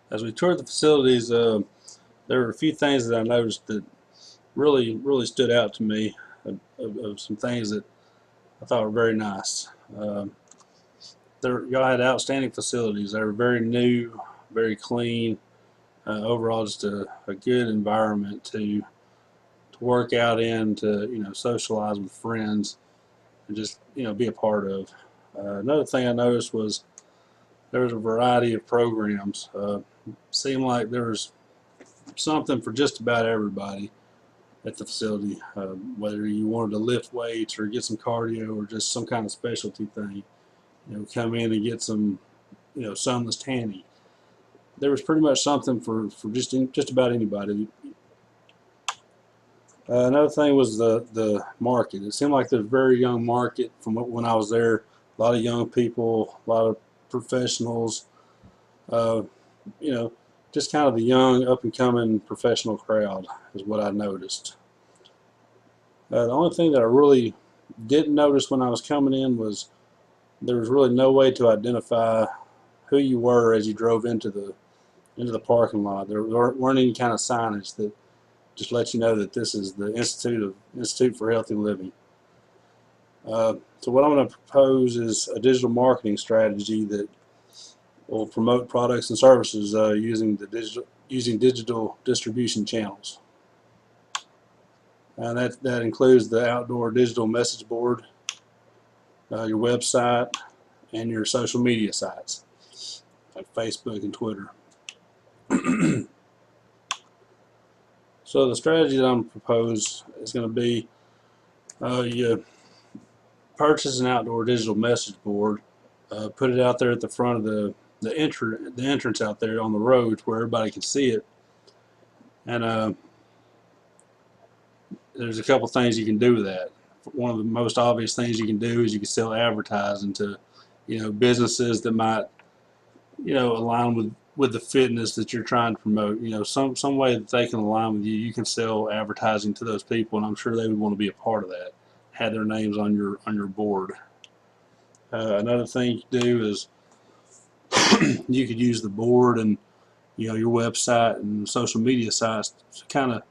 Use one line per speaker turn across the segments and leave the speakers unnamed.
As we toured the facilities, there were a few things that I noticed that really stood out to me of some things that I thought were very nice. Um, y'all had outstanding facilities. They were very new, very clean. Overall, just a good environment to work out in, to socialize with friends, and just be a part of. Another thing I noticed was there was a variety of programs. Seemed like there was something for just about everybody at the facility, whether you wanted to lift weights or get some cardio or just some kind of specialty thing. Come in and get some, sunless tanning. There was pretty much something for just about anybody. Another thing was the market. It seemed like there's a very young market from when I was there. A lot of young people, a lot of professionals. Uh, you know, just kind of the young, up and coming professional crowd is what I noticed. The only thing that I really didn't notice when I was coming in was there was really no way to identify who you were as you drove into the parking lot. There weren't any kind of signage that just let you know that this is the Institute for Healthy Living. So what I'm going to propose is a digital marketing strategy that will promote products and services using digital distribution channels. That includes the outdoor digital message board, your website, and your social media sites like Facebook and Twitter. So the strategy that I'm going to propose is going to be you purchase an outdoor digital message board, put it out there at the front of the entrance out there on the road where everybody can see it, and there's a couple things you can do with that. One of the most obvious things you can do is you can sell advertising to businesses that might align with the fitness that you're trying to promote. Some way that they can align with you. You can sell advertising to those people, and I'm sure they would want to be a part of that. Have their names on your board. Another thing you can do is you could use the board and your website and social media sites to kind of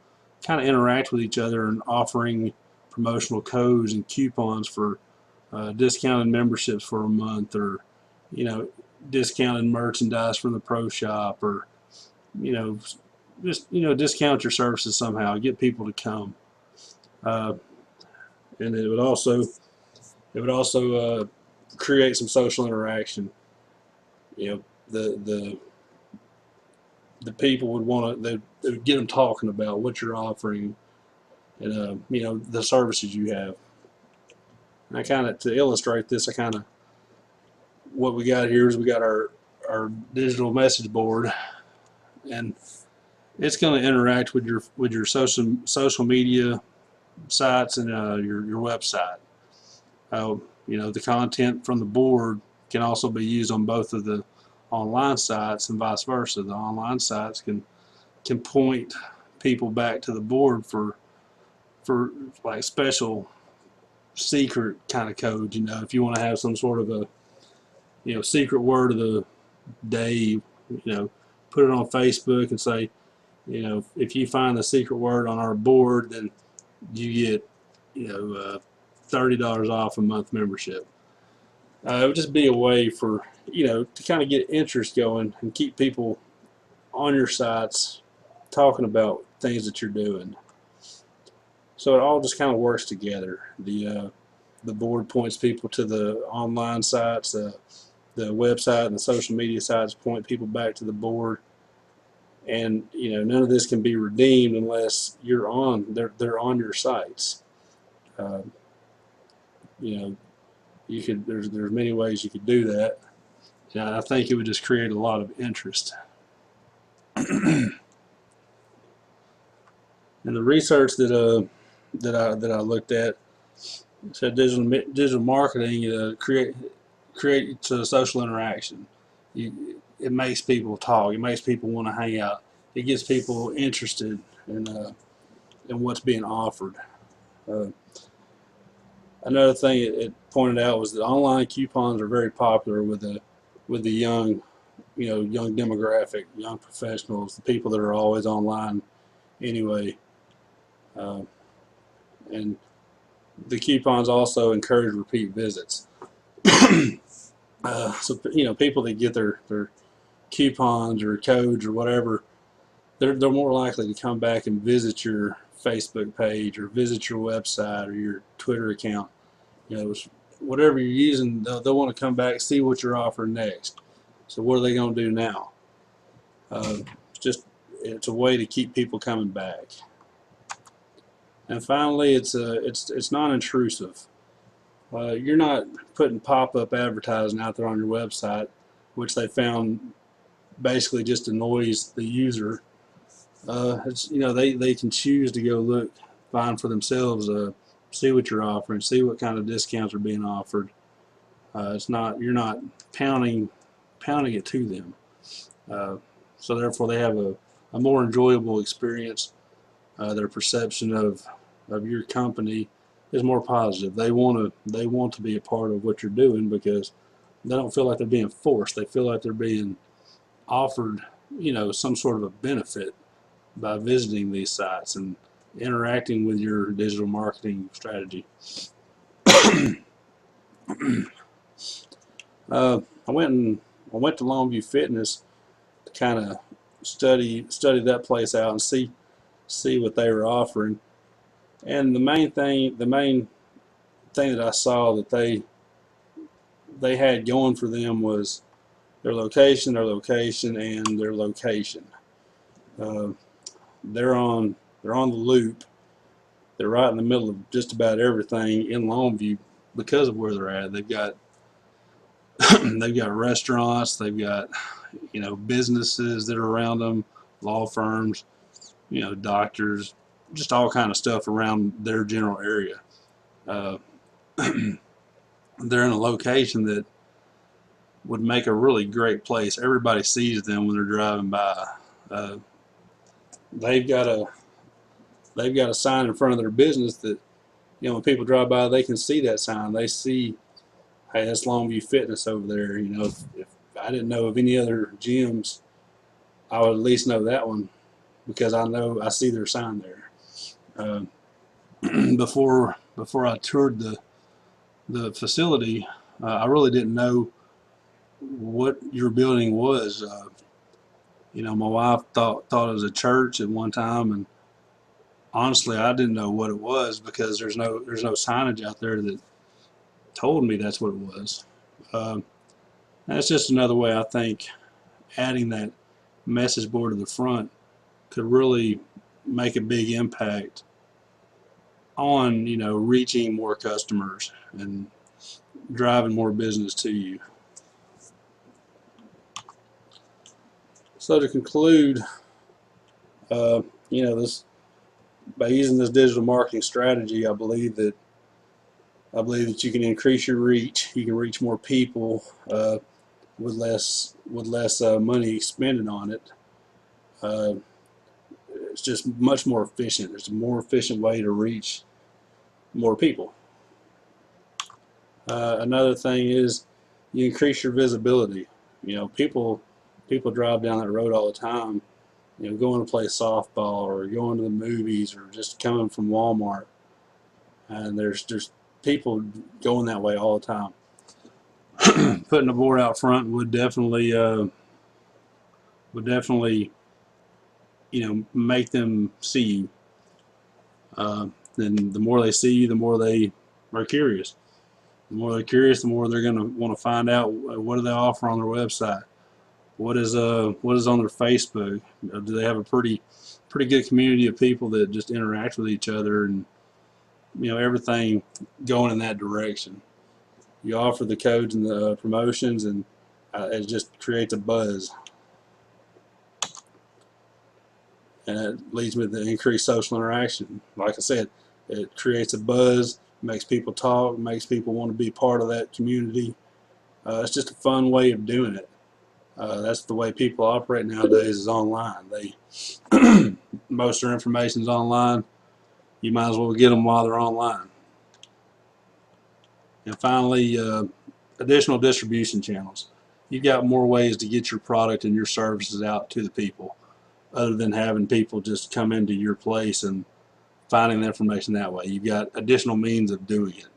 interact with each other and offering promotional codes and coupons for discounted memberships for a month, or discounted merchandise from the pro shop, or just discount your services somehow, get people to come. uh, and it would also create some social interaction. you know the the people would want to, they would get them talking about what you're offering, and the services you have. And I kind of, to illustrate this, I kind of, what we got here is we got our digital message board, and it's going to interact with your social media sites and your website. The content from the board can also be used on both of the online sites and vice versa. The online sites can point people back to the board for like special secret kind of code. If you want to have some sort of a secret word of the day, put it on Facebook and say, if you find the secret word on our board, then you get $30 off a month membership. It would just be a way for to kind of get interest going and keep people on your sites talking about things that you're doing. So it all just kind of works together. The board points people to the online sites, the website and the social media sites point people back to the board, and none of this can be redeemed unless they're on your sites. Uh, you know there's many ways you could do that. And I think it would just create a lot of interest. And the research that I looked at said digital marketing creates a social interaction. It makes people talk. It makes people want to hang out. It gets people interested in what's being offered. Uh, Another thing it pointed out was that online coupons are very popular with the young young demographic, young professionals, the people that are always online anyway. Uh, and the coupons also encourage repeat visits. So people that get their coupons or codes or whatever, they're more likely to come back and visit your Facebook page or visit your website or your Twitter account. Whatever you're using, they'll want to come back, see what you're offering next. So what are they going to do now? It's a way to keep people coming back. And finally, it's non-intrusive. You're not putting pop-up advertising out there on your website, which they found basically just annoys the user. They can choose to go look, find for themselves, see what you're offering, see what kind of discounts are being offered. You're not pounding it to them. So therefore, they have a more enjoyable experience. Their perception of your company is more positive. They want to be a part of what you're doing because they don't feel like they're being forced. They feel like they're being offered, some sort of a benefit by visiting these sites and interacting with your digital marketing strategy. I went to Longview Fitness to kind of study that place out and see what they were offering. And the main thing that I saw that they had going for them was their location, and their location. They're on the loop. They're right in the middle of just about everything in Longview because of where they're at. They've got restaurants, they've got businesses that are around them, law firms, doctors, just all kind of stuff around their general area. They're in a location that would make a really great place. Everybody sees them when they're driving by. They've got a sign in front of their business that when people drive by, they can see that sign. They see, hey, that's Longview Fitness over there. If I didn't know of any other gyms, I would at least know that one because I see their sign there. Before I toured the facility, I really didn't know what your building was. My wife thought it was a church at one time, and honestly, I didn't know what it was because there's no signage out there that told me that's what it was. That's just another way I think adding that message board to the front could really make a big impact on reaching more customers and driving more business to you. So to conclude, this by using this digital marketing strategy, I believe that you can increase your reach. You can reach more people with less money expended on it. It's just much more efficient. There's a more efficient way to reach more people. Another thing is you increase your visibility. People drive down that road all the time, going to play softball or going to the movies or just coming from Walmart, and there's people going that way all the time. Putting a board out front would definitely make them see you. Then the more they see you, the more they are curious. The more they're curious, the more they're going to want to find out what do they offer on their website. What is on their Facebook? Do they have a pretty good community of people that just interact with each other, and everything going in that direction. You offer the codes and the promotions, and it just creates a buzz, and it leads me to increased social interaction. Like I said, it creates a buzz, makes people talk, makes people want to be part of that community. It's just a fun way of doing it. That's the way people operate nowadays, is online. Most of their information is online. You might as well get them while they're online. And finally, additional distribution channels. you've got more ways to get your product and your services out to the people, other than having people just come into your place and finding the information that way. You've got additional means of doing it.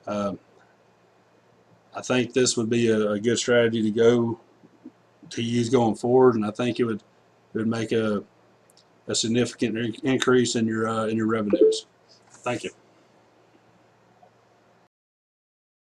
I think this would be a good strategy to use going forward, and I think it would make a significant increase in your revenues. Thank you.